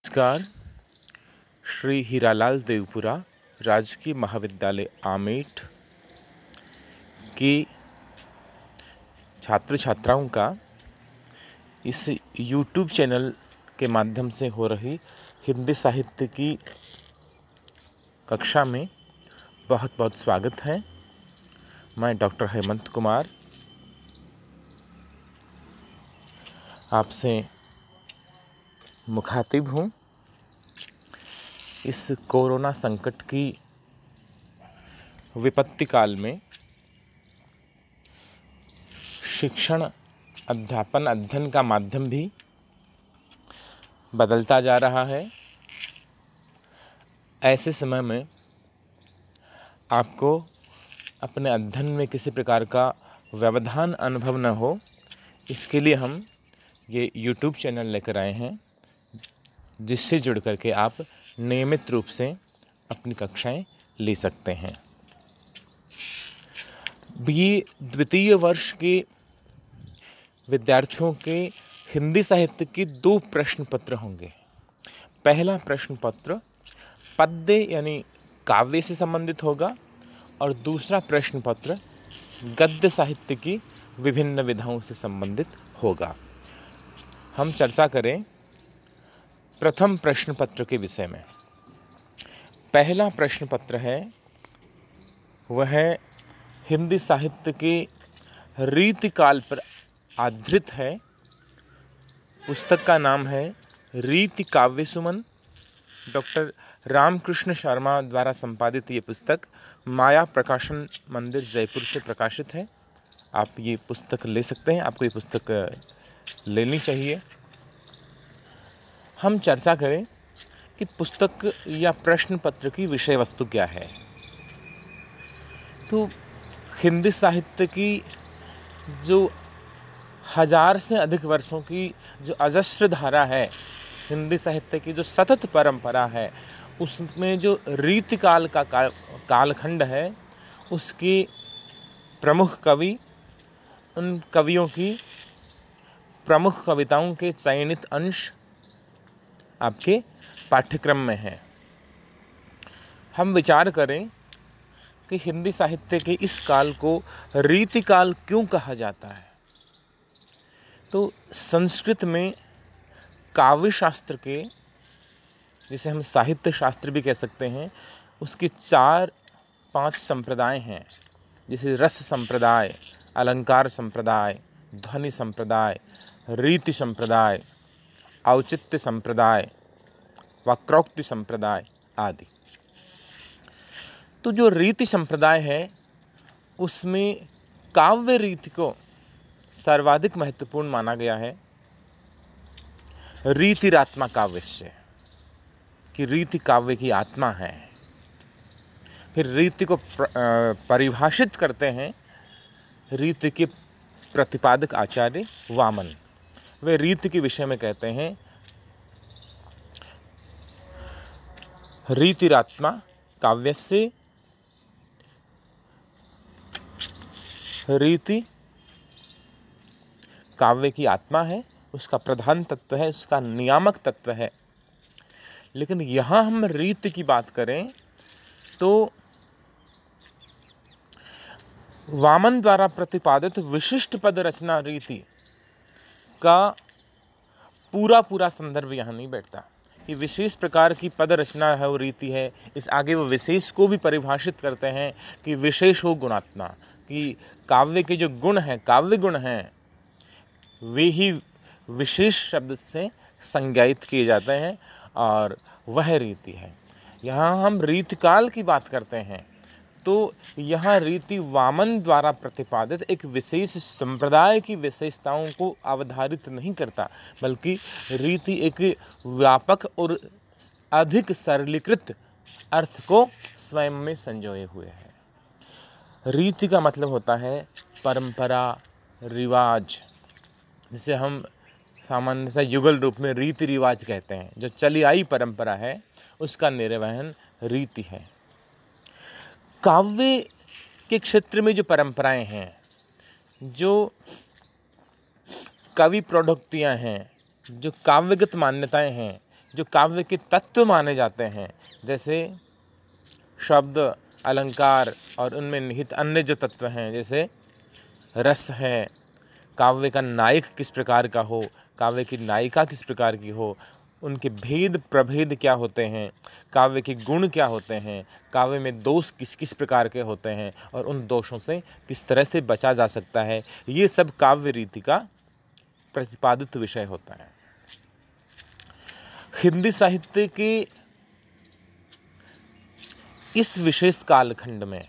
नमस्कार। श्री हीरालाल देवपुरा राजकीय महाविद्यालय आमेठ की छात्र छात्राओं का इस YouTube चैनल के माध्यम से हो रही हिंदी साहित्य की कक्षा में बहुत बहुत स्वागत है। मैं डॉक्टर हेमंत कुमार आपसे मुखातिब हूँ। इस कोरोना संकट की विपत्ति काल में शिक्षण, अध्यापन, अध्ययन का माध्यम भी बदलता जा रहा है। ऐसे समय में आपको अपने अध्ययन में किसी प्रकार का व्यवधान अनुभव न हो, इसके लिए हम ये YouTube चैनल लेकर आए हैं, जिससे जुड़ करके आप नियमित रूप से अपनी कक्षाएं ले सकते हैं। ये द्वितीय वर्ष के विद्यार्थियों के हिंदी साहित्य के 2 प्रश्न पत्र होंगे। पहला प्रश्न पत्र पद्य यानी काव्य से संबंधित होगा और दूसरा प्रश्न पत्र गद्य साहित्य की विभिन्न विधाओं से संबंधित होगा। हम चर्चा करें प्रथम प्रश्न पत्र के विषय में। पहला प्रश्न पत्र है वह हिंदी साहित्य के रीतिकाल पर आधारित है। पुस्तक का नाम है रीति काव्य सुमन। डॉक्टर रामकृष्ण शर्मा द्वारा संपादित ये पुस्तक माया प्रकाशन मंदिर जयपुर से प्रकाशित है। आप ये पुस्तक ले सकते हैं, आपको ये पुस्तक लेनी चाहिए। हम चर्चा करें कि पुस्तक या प्रश्न पत्र की विषय वस्तु क्या है। तो हिंदी साहित्य की जो 1000 से अधिक वर्षों की जो अजस्र धारा है, हिंदी साहित्य की जो सतत परंपरा है, उसमें जो रीतिकाल का कालखंड है, उसके प्रमुख कवि, उन कवियों की प्रमुख कविताओं के चयनित अंश आपके पाठ्यक्रम में है। हम विचार करें कि हिंदी साहित्य के इस काल को रीतिकाल क्यों कहा जाता है। तो संस्कृत में काव्य शास्त्र के, जिसे हम साहित्य शास्त्र भी कह सकते हैं, उसके 4-5 संप्रदाय हैं, जैसे रस संप्रदाय, अलंकार संप्रदाय, ध्वनि संप्रदाय, रीति संप्रदाय, औचित्य संप्रदाय, वक्रोक्ति संप्रदाय आदि। तो जो रीति संप्रदाय है उसमें काव्य रीति को सर्वाधिक महत्वपूर्ण माना गया है। रीतिरात्मा काव्यस्य, कि रीति काव्य की आत्मा है। फिर रीति को परिभाषित करते हैं रीति के प्रतिपादक आचार्य वामन। वे रीति के विषय में कहते हैं रीतिरात्मा काव्यस्य, रीति काव्य की आत्मा है, उसका प्रधान तत्व है, उसका नियामक तत्व है। लेकिन यहाँ हम रीति की बात करें तो वामन द्वारा प्रतिपादित विशिष्ट पद रचना रीति का पूरा संदर्भ यहाँ नहीं बैठता। ये विशेष प्रकार की पद रचना है, वो रीति है। इस आगे वो विशेष को भी परिभाषित करते हैं कि विशेष हो गुणात्मा, कि काव्य के जो गुण हैं, काव्य गुण हैं, वे ही विशेष शब्द से संज्ञायित किए जाते हैं और वह रीति है। यहाँ हम रीतिकाल की बात करते हैं तो यहाँ रीति वामन द्वारा प्रतिपादित एक विशेष संप्रदाय की विशेषताओं को अवधारित नहीं करता, बल्कि रीति एक व्यापक और अधिक सरलीकृत अर्थ को स्वयं में संजोए हुए है। रीति का मतलब होता है परंपरा, रिवाज, जिसे हम सामान्यतः युगल रूप में रीति रिवाज कहते हैं। जो चली आई परंपरा है उसका निर्वहन रीति है। काव्य के क्षेत्र में जो परंपराएं हैं, जो कवि प्रौढ़ोक्तियाँ हैं, जो काव्यगत मान्यताएं हैं, जो काव्य के तत्व माने जाते हैं, जैसे शब्द, अलंकार और उनमें निहित अन्य जो तत्व हैं, जैसे रस है, काव्य का नायक किस प्रकार का हो, काव्य की नायिका किस प्रकार की हो, उनके भेद प्रभेद क्या होते हैं, काव्य के गुण क्या होते हैं, काव्य में दोष किस किस प्रकार के होते हैं और उन दोषों से किस तरह से बचा जा सकता है, ये सब काव्य रीति का प्रतिपादित विषय होता है। हिंदी साहित्य के इस विशेष कालखंड में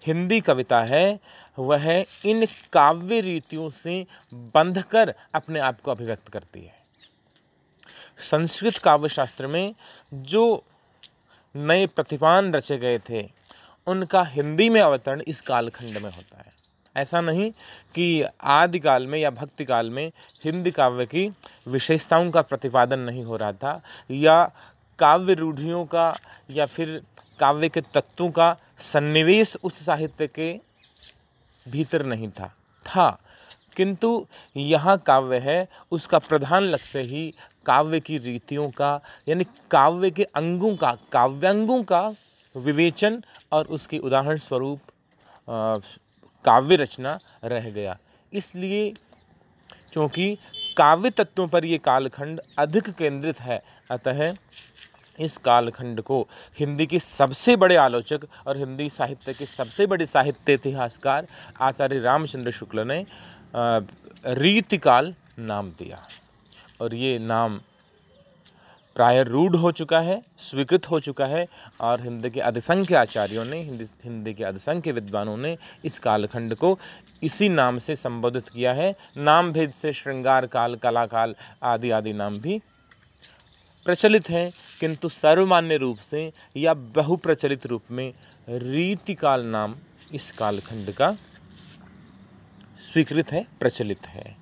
हिंदी कविता है वह इन काव्य रीतियों से बंधकर अपने आप को अभिव्यक्त करती है। संस्कृत काव्य शास्त्र में जो नए प्रतिपान रचे गए थे उनका हिंदी में अवतरण इस कालखंड में होता है। ऐसा नहीं कि आदिकाल में या भक्ति काल में हिंदी काव्य की विशेषताओं का प्रतिपादन नहीं हो रहा था, या काव्य रूढ़ियों का या फिर काव्य के तत्वों का सन्निवेश उस साहित्य के भीतर नहीं था, किंतु यहाँ काव्य है, उसका प्रधान लक्ष्य ही काव्य की रीतियों का, यानी काव्य के अंगों का, काव्यांगों का विवेचन और उसकी उदाहरण स्वरूप काव्य रचना रह गया। इसलिए क्योंकि काव्य तत्वों पर ये कालखंड अधिक केंद्रित है, अतः इस कालखंड को हिंदी के सबसे बड़े आलोचक और हिंदी साहित्य के सबसे बड़े साहित्य इतिहासकार आचार्य रामचंद्र शुक्ल ने रीतिकाल नाम दिया, और ये नाम प्राय रूढ़ हो चुका है, स्वीकृत हो चुका है, और हिंदी के अधिसंख्य आचार्यों ने, हिंदी के अधिसंख्य विद्वानों ने इस कालखंड को इसी नाम से संबोधित किया है। नाम भेद से श्रृंगार काल, कला काल आदि आदि नाम भी प्रचलित हैं, किंतु सर्वमान्य रूप से या बहुप्रचलित रूप में रीतिकाल नाम इस कालखंड का स्वीकृत है, प्रचलित है।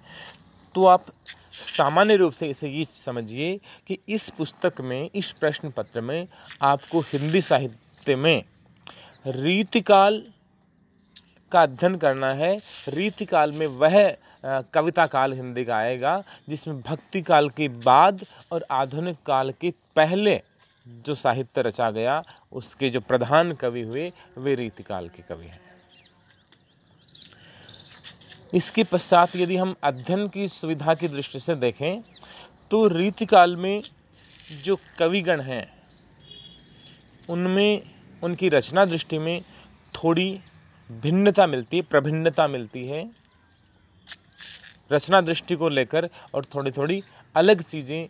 तो आप सामान्य रूप से इसे ये समझिए कि इस पुस्तक में, इस प्रश्न पत्र में आपको हिंदी साहित्य में रीतिकाल का अध्ययन करना है। रीतिकाल में वह कविता काल हिंदी का आएगा जिसमें भक्ति काल के बाद और आधुनिक काल के पहले जो साहित्य रचा गया उसके जो प्रधान कवि हुए वे रीतिकाल के कवि हैं। इसके पश्चात यदि हम अध्ययन की सुविधा की दृष्टि से देखें तो रीतिकाल में जो कविगण हैं उनमें उनकी रचना दृष्टि में थोड़ी भिन्नता मिलती है, प्रभिन्नता मिलती है रचना दृष्टि को लेकर, और थोड़ी थोड़ी अलग चीज़ें,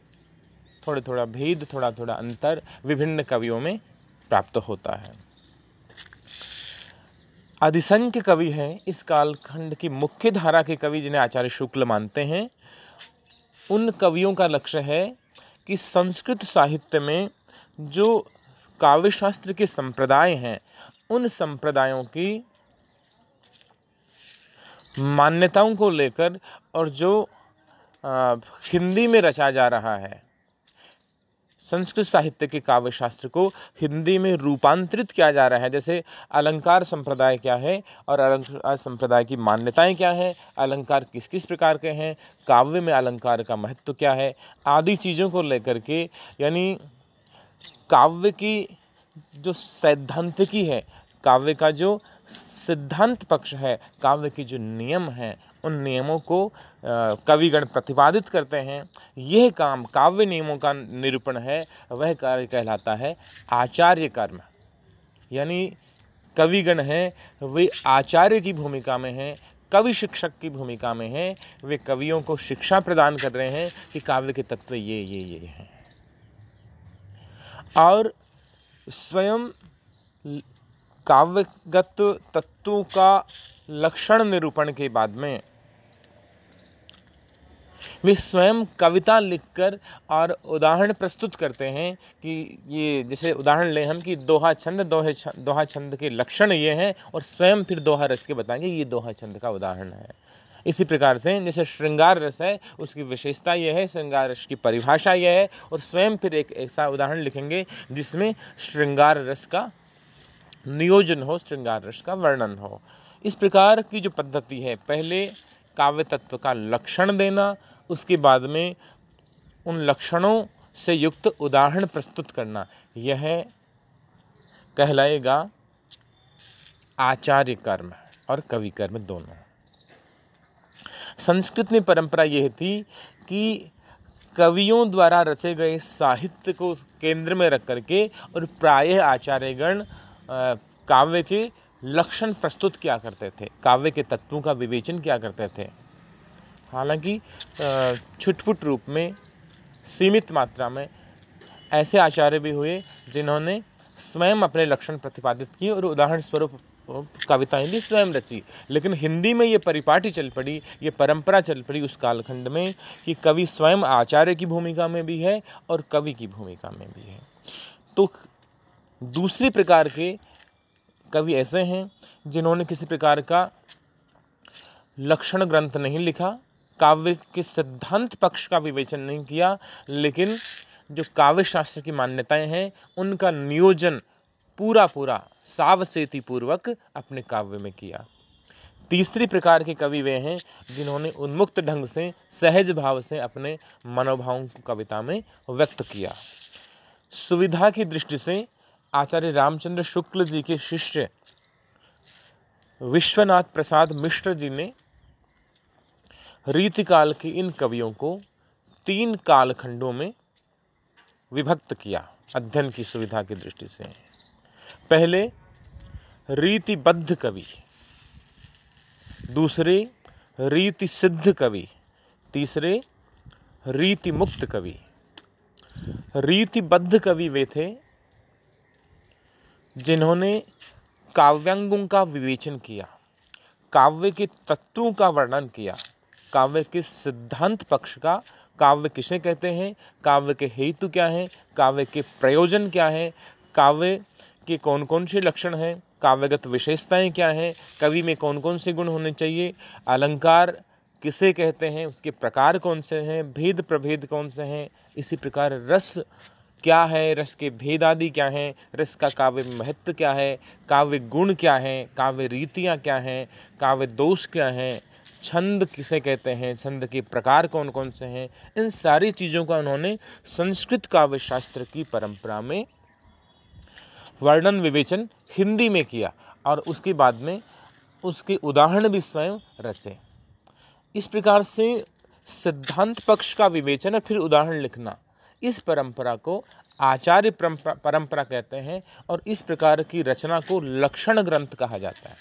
थोड़ा थोड़ा भेद, थोड़ा थोड़ा अंतर विभिन्न कवियों में प्राप्त होता है। अधिसंख्य कवि हैं इस कालखंड की मुख्य धारा के कवि जिन्हें आचार्य शुक्ल मानते हैं। उन कवियों का लक्ष्य है कि संस्कृत साहित्य में जो काव्यशास्त्र के संप्रदाय हैं उन संप्रदायों की मान्यताओं को लेकर और जो हिंदी में रचा जा रहा है, संस्कृत साहित्य के काव्य शास्त्र को हिंदी में रूपांतरित किया जा रहा है। जैसे अलंकार संप्रदाय क्या है और अलंकार संप्रदाय की मान्यताएं क्या है, अलंकार किस किस प्रकार के हैं, काव्य में अलंकार का महत्व क्या है, आदि चीज़ों को लेकर के, यानी काव्य की जो सैद्धांतिकी है, काव्य का जो सिद्धांत पक्ष है, काव्य की जो नियम हैं उन नियमों को कविगण प्रतिपादित करते हैं। यह काम काव्य नियमों का निरूपण है, वह कार्य कहलाता है आचार्य कर्म। यानी कविगण हैं वे आचार्य की भूमिका में हैं, कवि शिक्षक की भूमिका में हैं, वे कवियों को शिक्षा प्रदान कर रहे हैं कि काव्य के तत्व ये हैं। और स्वयं काव्यगत तत्वों का लक्षण निरूपण के बाद में वे स्वयं कविता लिखकर और उदाहरण प्रस्तुत करते हैं कि ये, जैसे उदाहरण लें हम कि दोहा छंद के लक्षण ये हैं, और स्वयं फिर दोहा रच के बताएंगे ये दोहा छंद का उदाहरण है। इसी प्रकार से जैसे श्रृंगार रस है उसकी विशेषता यह है, श्रृंगार रस की परिभाषा यह है, और स्वयं फिर एक ऐसा उदाहरण लिखेंगे जिसमें श्रृंगार रस का नियोजन हो, श्रृंगार रस का वर्णन हो। इस प्रकार की जो पद्धति है, पहले काव्य तत्व का लक्षण देना, उसके बाद में उन लक्षणों से युक्त उदाहरण प्रस्तुत करना, यह कहलाएगा आचार्य कर्म और कवि कर्म दोनों। संस्कृत में परंपरा यह थी कि कवियों द्वारा रचे गए साहित्य को केंद्र में रख करके और प्रायः आचार्यगण काव्य के लक्षण प्रस्तुत किया करते थे, काव्य के तत्वों का विवेचन किया करते थे। हालांकि छुटपुट रूप में, सीमित मात्रा में ऐसे आचार्य भी हुए जिन्होंने स्वयं अपने लक्षण प्रतिपादित किए और उदाहरण स्वरूप कविताएं भी स्वयं रची। लेकिन हिंदी में ये परिपाटी चल पड़ी, ये परंपरा चल पड़ी उस कालखंड में कि कवि स्वयं आचार्य की भूमिका में भी है और कवि की भूमिका में भी है। तो दूसरी प्रकार के कवि ऐसे हैं जिन्होंने किसी प्रकार का लक्षण ग्रंथ नहीं लिखा, काव्य के सिद्धांत पक्ष का विवेचन नहीं किया, लेकिन जो काव्य शास्त्र की मान्यताएं हैं उनका नियोजन पूरा सावचेती पूर्वक अपने काव्य में किया। तीसरी प्रकार के कवि वे हैं जिन्होंने उन्मुक्त ढंग से, सहज भाव से अपने मनोभावों को कविता में व्यक्त किया। सुविधा की दृष्टि से आचार्य रामचंद्र शुक्ल जी के शिष्य विश्वनाथ प्रसाद मिश्र जी ने रीतिकाल के इन कवियों को 3 कालखंडों में विभक्त किया अध्ययन की सुविधा की दृष्टि से। पहले रीतिबद्ध कवि, दूसरे रीति सिद्ध कवि, तीसरे रीति मुक्त कवि। रीतिबद्ध कवि वे थे जिन्होंने काव्यांगों का विवेचन किया, काव्य के तत्वों का वर्णन किया, काव्य के सिद्धांत पक्ष का, काव्य किसे कहते हैं, काव्य के हेतु क्या हैं, काव्य के प्रयोजन क्या हैं, काव्य के कौन कौन से लक्षण हैं, काव्यगत विशेषताएं क्या हैं, कवि में कौन कौन से गुण होने चाहिए, अलंकार किसे कहते हैं, उसके प्रकार कौन से हैं, भेद प्रभेद कौन से हैं, इसी प्रकार रस क्या है, रस के भेद आदि क्या हैं, रस का काव्य महत्व क्या है, काव्य गुण क्या है, काव्य रीतियाँ क्या हैं, काव्य दोष क्या हैं, छंद किसे कहते हैं, छंद के प्रकार कौन कौन से हैं, इन सारी चीज़ों का उन्होंने संस्कृत काव्य शास्त्र की परंपरा में वर्णन विवेचन हिंदी में किया और उसके बाद में उसके उदाहरण भी स्वयं रचे। इस प्रकार से सिद्धांत पक्ष का विवेचन और फिर उदाहरण लिखना, इस परंपरा को आचार्य परंपरा कहते हैं और इस प्रकार की रचना को लक्षण ग्रंथ कहा जाता है।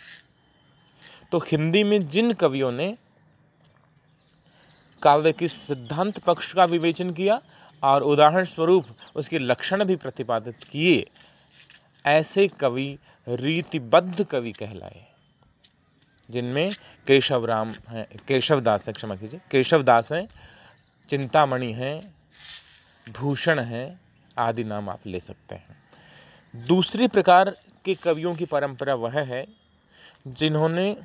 तो हिंदी में जिन कवियों ने काव्य की सिद्धांत पक्ष का विवेचन किया और उदाहरण स्वरूप उसके लक्षण भी प्रतिपादित किए, ऐसे कवि रीतिबद्ध कवि कहलाए, जिनमें केशवदास हैं, चिंतामणि हैं, भूषण हैं, आदि नाम आप ले सकते हैं। दूसरी प्रकार के कवियों की परंपरा वह है जिन्होंने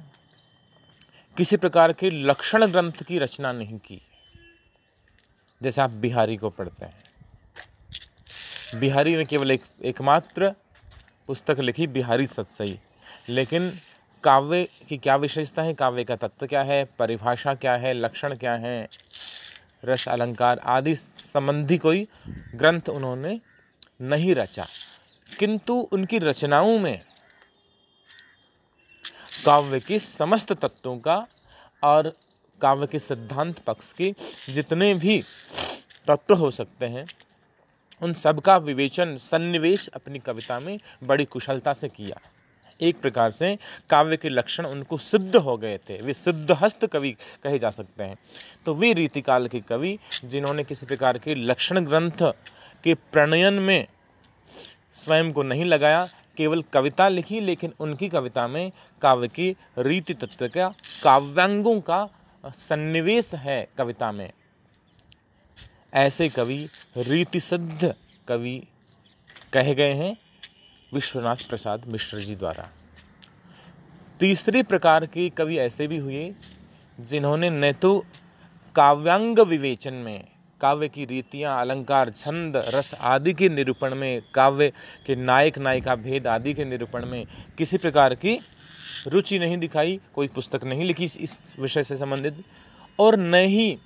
किसी प्रकार के लक्षण ग्रंथ की रचना नहीं की। जैसे आप बिहारी को पढ़ते हैं, बिहारी ने केवल एकमात्र पुस्तक लिखी, बिहारी सतसई, लेकिन काव्य की क्या विशेषता है, काव्य का तत्व क्या है, परिभाषा क्या है, लक्षण क्या है, रस अलंकार आदि संबंधी कोई ग्रंथ उन्होंने नहीं रचा, किंतु उनकी रचनाओं में काव्य के समस्त तत्वों का और काव्य के सिद्धांत पक्ष के जितने भी तत्व हो सकते हैं उन सब का विवेचन, सन्निवेश अपनी कविता में बड़ी कुशलता से किया। एक प्रकार से काव्य के लक्षण उनको सिद्ध हो गए थे, वे सिद्धहस्त कवि कहे जा सकते हैं। तो वे रीतिकाल के कवि जिन्होंने किसी प्रकार के लक्षण ग्रंथ के प्रणयन में स्वयं को नहीं लगाया, केवल कविता लिखी, लेकिन उनकी कविता में काव्य की रीति तत्व का, काव्यांगों का सन्निवेश है कविता में, ऐसे कवि रीति सिद्ध कवि कहे गए हैं विश्वनाथ प्रसाद मिश्र जी द्वारा। तीसरी प्रकार के कवि ऐसे भी हुए जिन्होंने न तो काव्यांग विवेचन में, काव्य की रीतियाँ, अलंकार, छंद, रस आदि के निरूपण में, काव्य के नायक नायिका भेद आदि के निरूपण में किसी प्रकार की रुचि नहीं दिखाई, कोई पुस्तक नहीं लिखी इस विषय से संबंधित, और न ही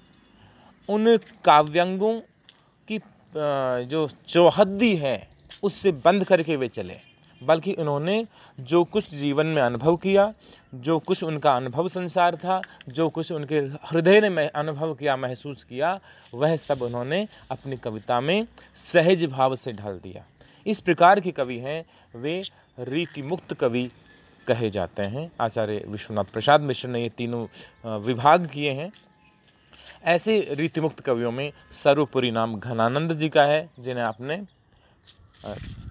उन काव्यांगों की जो चौहद्दी है उससे बंद करके वे चले, बल्कि उन्होंने जो कुछ जीवन में अनुभव किया, जो कुछ उनका अनुभव संसार था, जो कुछ उनके हृदय ने अनुभव किया, महसूस किया, वह सब उन्होंने अपनी कविता में सहज भाव से ढाल दिया। इस प्रकार के कवि हैं वे रीति मुक्त कवि कहे जाते हैं। आचार्य विश्वनाथ प्रसाद मिश्र ने ये तीनों विभाग किए हैं। ऐसे रीतिमुक्त कवियों में सर्वोपरि नाम घनानंद जी का है, जिन्हें आपने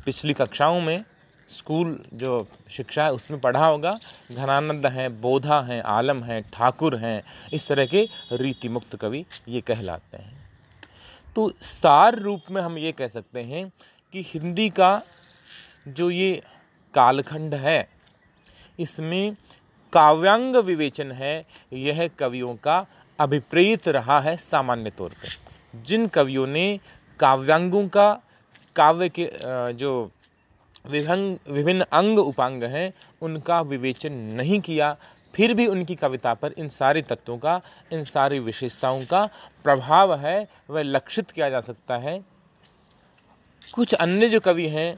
पिछली कक्षाओं में स्कूल जो शिक्षा है उसमें पढ़ा होगा। घनानंद हैं, बोधा हैं, आलम हैं, ठाकुर हैं, इस तरह के रीतिमुक्त कवि ये कहलाते हैं। तो सार रूप में हम ये कह सकते हैं कि हिंदी का जो ये कालखंड है, इसमें काव्यांग विवेचन है, यह कवियों का अभिप्रेत रहा है। सामान्य तौर पर जिन कवियों ने काव्यांगों का, काव्य के जो विभिन्न अंग उपांग हैं उनका विवेचन नहीं किया, फिर भी उनकी कविता पर इन सारे तत्वों का, इन सारी विशेषताओं का प्रभाव है, वह लक्षित किया जा सकता है। कुछ अन्य जो कवि हैं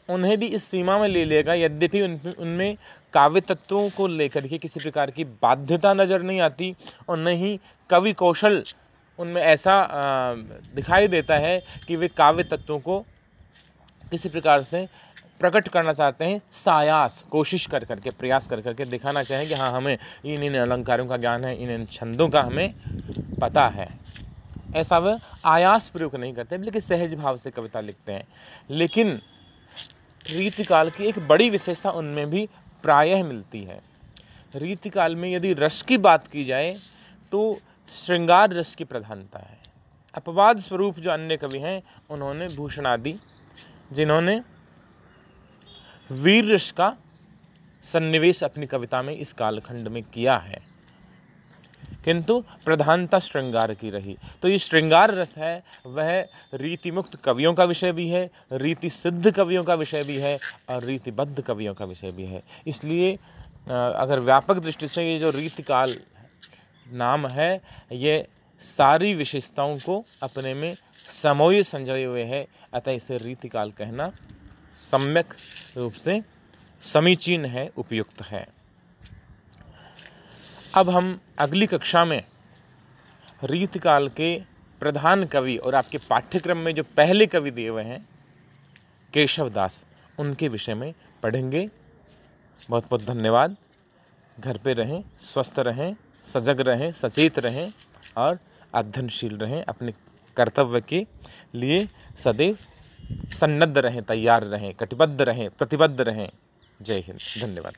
उन्हें भी इस सीमा में ले लेगा, यद्यपि उनमें काव्य तत्वों को लेकर के किसी प्रकार की बाध्यता नज़र नहीं आती, और न ही कवि कौशल उनमें ऐसा दिखाई देता है कि वे काव्य तत्वों को किसी प्रकार से प्रकट करना चाहते हैं, सायास कोशिश कर करके, प्रयास कर करके दिखाना चाहें कि हाँ, हमें इन अलंकारों का ज्ञान है, इन छंदों का हमें पता है। ऐसा वह आयास प्रयोग नहीं करते, बल्कि सहज भाव से कविता लिखते हैं। लेकिन रीतिकाल की एक बड़ी विशेषता उनमें भी प्रायः मिलती है। रीतिकाल में यदि रस की बात की जाए तो श्रृंगार रस की प्रधानता है। अपवाद स्वरूप जो अन्य कवि हैं उन्होंने भूषण आदि, जिन्होंने वीर रस का सन्निवेश अपनी कविता में इस कालखंड में किया है, किंतु प्रधानता श्रृंगार की रही। तो ये श्रृंगार रस है वह रीतिमुक्त कवियों का विषय भी है, रीति सिद्ध कवियों का विषय भी है, और रीतिबद्ध कवियों का विषय भी है। इसलिए अगर व्यापक दृष्टि से ये जो रीतिकाल नाम है, ये सारी विशेषताओं को अपने में समोए संजोए हुए है। अतः इसे रीतिकाल कहना सम्यक रूप से समीचीन है, उपयुक्त है। अब हम अगली कक्षा में रीतिकाल के प्रधान कवि और आपके पाठ्यक्रम में जो पहले कवि दिए हुए हैं केशव दास, उनके विषय में पढ़ेंगे। बहुत बहुत धन्यवाद। घर पे रहें, स्वस्थ रहें, सजग रहें, सचेत रहें और अध्ययनशील रहें। अपने कर्तव्य के लिए सदैव सन्नद्ध रहें, तैयार रहें, कटिबद्ध रहें, प्रतिबद्ध रहें। जय हिंद। धन्यवाद।